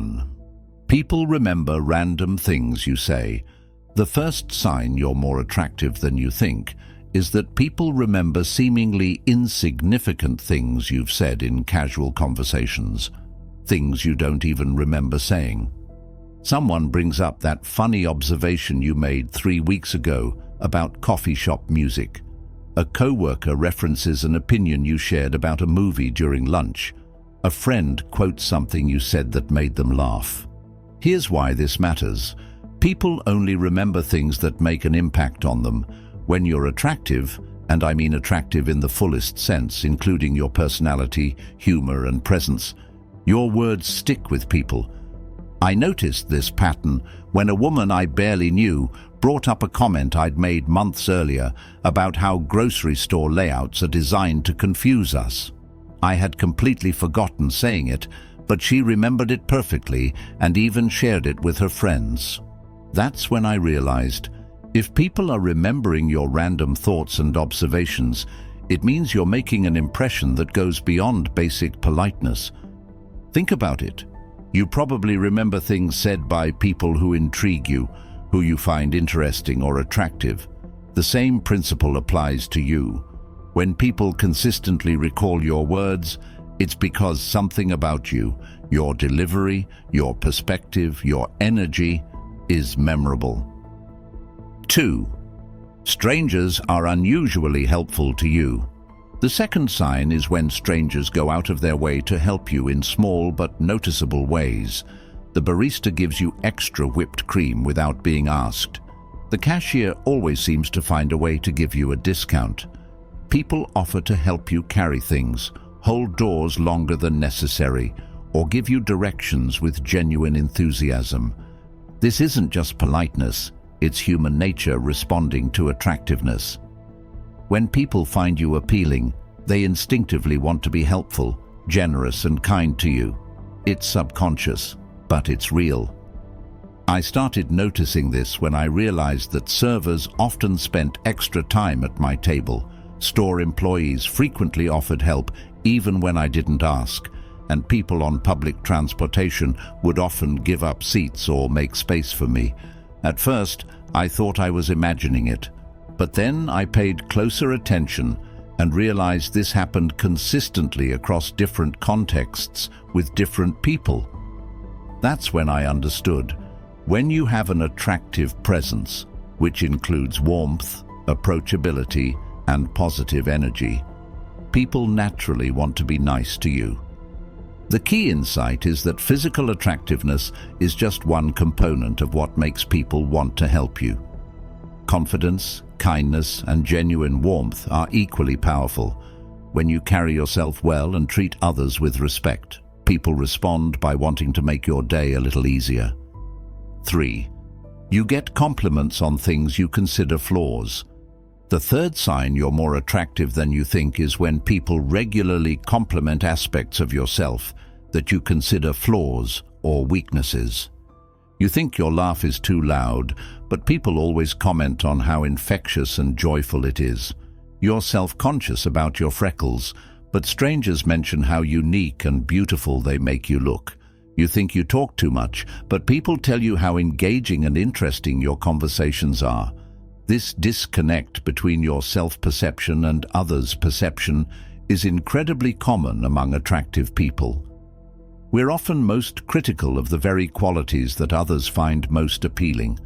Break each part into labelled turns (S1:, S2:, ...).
S1: 1. People remember random things you say. The first sign you're more attractive than you think is that people remember seemingly insignificant things you've said in casual conversations, things you don't even remember saying. Someone brings up that funny observation you made 3 weeks ago about coffee shop music. A coworker references an opinion you shared about a movie during lunch. A friend quotes something you said that made them laugh. Here's why this matters. People only remember things that make an impact on them. When you're attractive, and I mean attractive in the fullest sense, including your personality, humor, and presence, your words stick with people. I noticed this pattern when a woman I barely knew brought up a comment I'd made months earlier about how grocery store layouts are designed to confuse us. I had completely forgotten saying it, but she remembered it perfectly and even shared it with her friends. That's when I realized, if people are remembering your random thoughts and observations, it means you're making an impression that goes beyond basic politeness. Think about it. You probably remember things said by people who intrigue you, who you find interesting or attractive. The same principle applies to you. When people consistently recall your words, it's because something about you, your delivery, your perspective, your energy, is memorable. 2. Strangers are unusually helpful to you. The second sign is when strangers go out of their way to help you in small but noticeable ways. The barista gives you extra whipped cream without being asked. The cashier always seems to find a way to give you a discount. People offer to help you carry things, hold doors longer than necessary, or give you directions with genuine enthusiasm. This isn't just politeness, it's human nature responding to attractiveness. When people find you appealing, they instinctively want to be helpful, generous, and kind to you. It's subconscious, but it's real. I started noticing this when I realized that servers often spent extra time at my table. Store employees frequently offered help even when I didn't ask, and people on public transportation would often give up seats or make space for me. At first, I thought I was imagining it, but then I paid closer attention and realized this happened consistently across different contexts with different people. That's when I understood. When you have an attractive presence, which includes warmth, approachability, and positive energy, people naturally want to be nice to you. The key insight is that physical attractiveness is just one component of what makes people want to help you. Confidence, kindness, and genuine warmth are equally powerful. When you carry yourself well and treat others with respect, people respond by wanting to make your day a little easier. 3. You get compliments on things you consider flaws. The third sign you're more attractive than you think is when people regularly compliment aspects of yourself that you consider flaws or weaknesses. You think your laugh is too loud, but people always comment on how infectious and joyful it is. You're self-conscious about your freckles, but strangers mention how unique and beautiful they make you look. You think you talk too much, but people tell you how engaging and interesting your conversations are. This disconnect between your self-perception and others' perception is incredibly common among attractive people. We're often most critical of the very qualities that others find most appealing.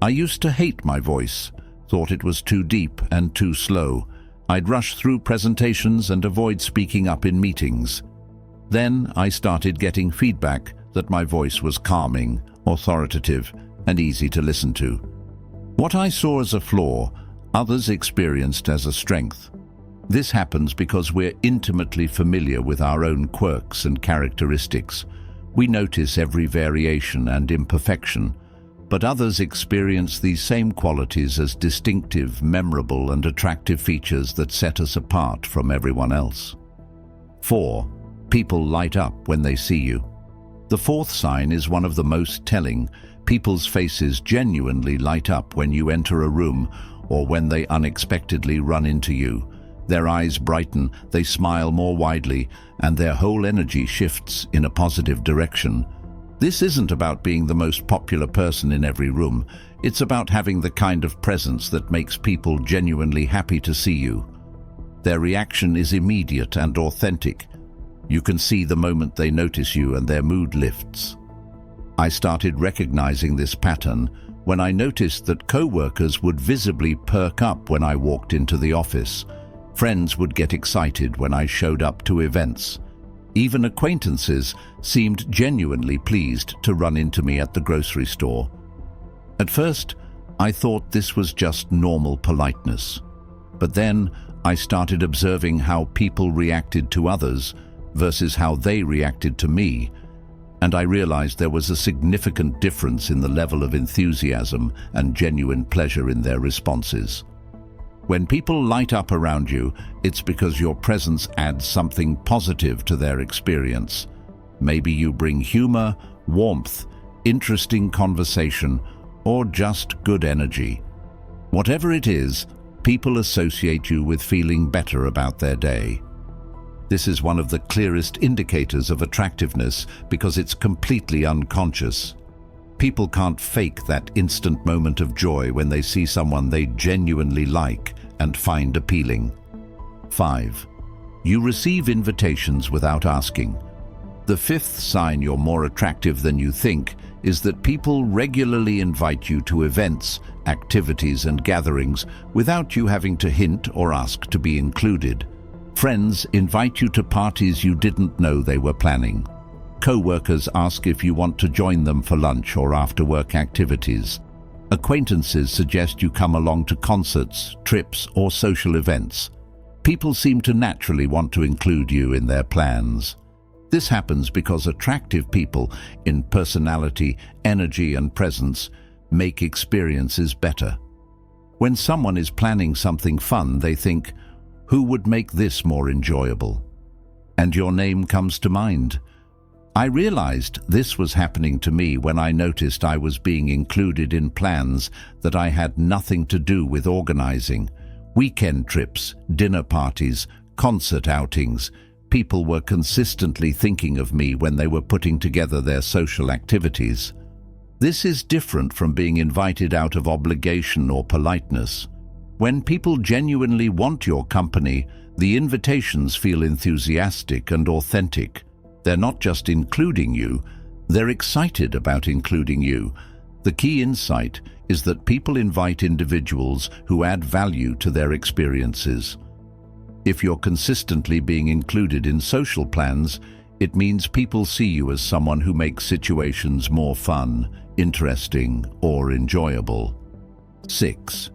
S1: I used to hate my voice, thought it was too deep and too slow. I'd rush through presentations and avoid speaking up in meetings. Then I started getting feedback that my voice was calming, authoritative, and easy to listen to. What I saw as a flaw, others experienced as a strength. This happens because we're intimately familiar with our own quirks and characteristics. We notice every variation and imperfection, but others experience these same qualities as distinctive, memorable, and attractive features that set us apart from everyone else. 4. People light up when they see you. The fourth sign is one of the most telling. People's faces genuinely light up when you enter a room or when they unexpectedly run into you. Their eyes brighten, they smile more widely, and their whole energy shifts in a positive direction. This isn't about being the most popular person in every room. It's about having the kind of presence that makes people genuinely happy to see you. Their reaction is immediate and authentic. You can see the moment they notice you and their mood lifts. I started recognizing this pattern when I noticed that co-workers would visibly perk up when I walked into the office. Friends would get excited when I showed up to events. Even acquaintances seemed genuinely pleased to run into me at the grocery store. At first, I thought this was just normal politeness. But then I started observing how people reacted to others versus how they reacted to me, and I realized there was a significant difference in the level of enthusiasm and genuine pleasure in their responses. When people light up around you, it's because your presence adds something positive to their experience. Maybe you bring humor, warmth, interesting conversation, or just good energy. Whatever it is, people associate you with feeling better about their day. This is one of the clearest indicators of attractiveness because it's completely unconscious. People can't fake that instant moment of joy when they see someone they genuinely like and find appealing. 5. You receive invitations without asking. The fifth sign you're more attractive than you think is that people regularly invite you to events, activities, and gatherings without you having to hint or ask to be included. Friends invite you to parties you didn't know they were planning. Co-workers ask if you want to join them for lunch or after-work activities. Acquaintances suggest you come along to concerts, trips, or social events. People seem to naturally want to include you in their plans. This happens because attractive people in personality, energy, and presence make experiences better. When someone is planning something fun, they think, "Who would make this more enjoyable?" And your name comes to mind. I realized this was happening to me when I noticed I was being included in plans that I had nothing to do with organizing. Weekend trips, dinner parties, concert outings. People were consistently thinking of me when they were putting together their social activities. This is different from being invited out of obligation or politeness. When people genuinely want your company, the invitations feel enthusiastic and authentic. They're not just including you, they're excited about including you. The key insight is that people invite individuals who add value to their experiences. If you're consistently being included in social plans, it means people see you as someone who makes situations more fun, interesting, or enjoyable. 6.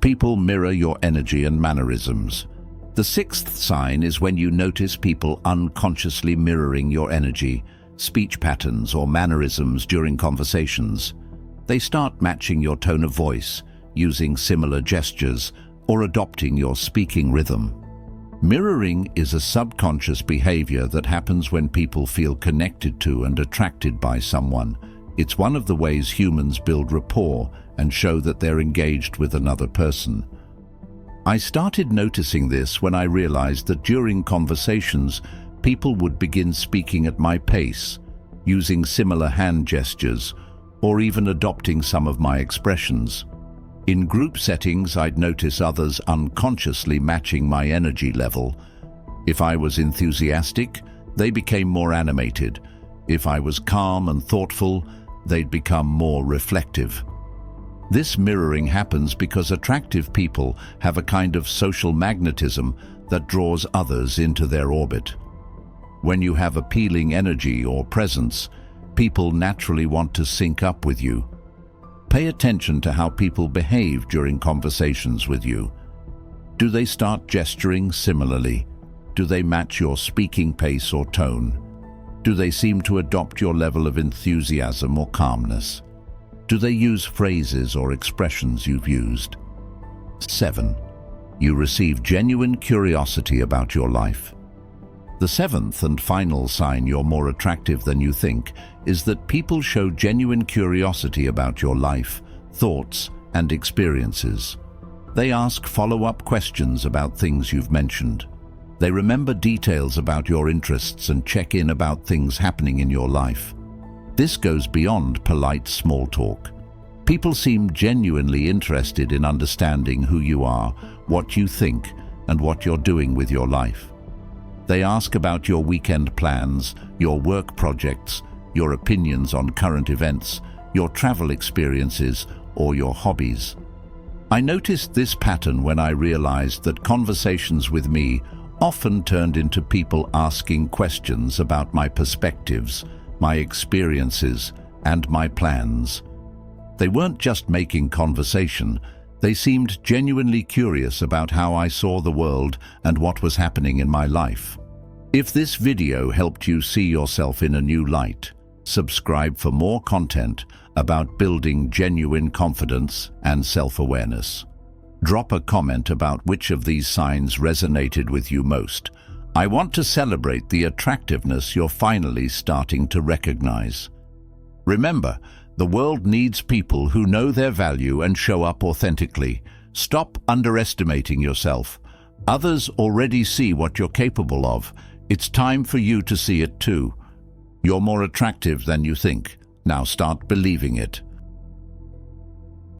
S1: People mirror your energy and mannerisms. The sixth sign is when you notice people unconsciously mirroring your energy, speech patterns, or mannerisms during conversations. They start matching your tone of voice, using similar gestures, or adopting your speaking rhythm. Mirroring is a subconscious behavior that happens when people feel connected to and attracted by someone. It's one of the ways humans build rapport and show that they're engaged with another person. I started noticing this when I realized that during conversations, people would begin speaking at my pace, using similar hand gestures, or even adopting some of my expressions. In group settings, I'd notice others unconsciously matching my energy level. If I was enthusiastic, they became more animated. If I was calm and thoughtful, they'd become more reflective. This mirroring happens because attractive people have a kind of social magnetism that draws others into their orbit. When you have appealing energy or presence, people naturally want to sync up with you. Pay attention to how people behave during conversations with you. Do they start gesturing similarly? Do they match your speaking pace or tone? Do they seem to adopt your level of enthusiasm or calmness? Do they use phrases or expressions you've used? 7. You receive genuine curiosity about your life. The seventh and final sign you're more attractive than you think is that people show genuine curiosity about your life, thoughts, and experiences. They ask follow-up questions about things you've mentioned. They remember details about your interests and check in about things happening in your life. This goes beyond polite small talk. People seem genuinely interested in understanding who you are, what you think, and what you're doing with your life. They ask about your weekend plans, your work projects, your opinions on current events, your travel experiences, or your hobbies. I noticed this pattern when I realized that conversations with me often turned into people asking questions about my perspectives, my experiences, and my plans. They weren't just making conversation, they seemed genuinely curious about how I saw the world and what was happening in my life. If this video helped you see yourself in a new light, subscribe for more content about building genuine confidence and self-awareness. Drop a comment about which of these signs resonated with you most. I want to celebrate the attractiveness you're finally starting to recognize. Remember, the world needs people who know their value and show up authentically. Stop underestimating yourself. Others already see what you're capable of. It's time for you to see it too. You're more attractive than you think. Now start believing it.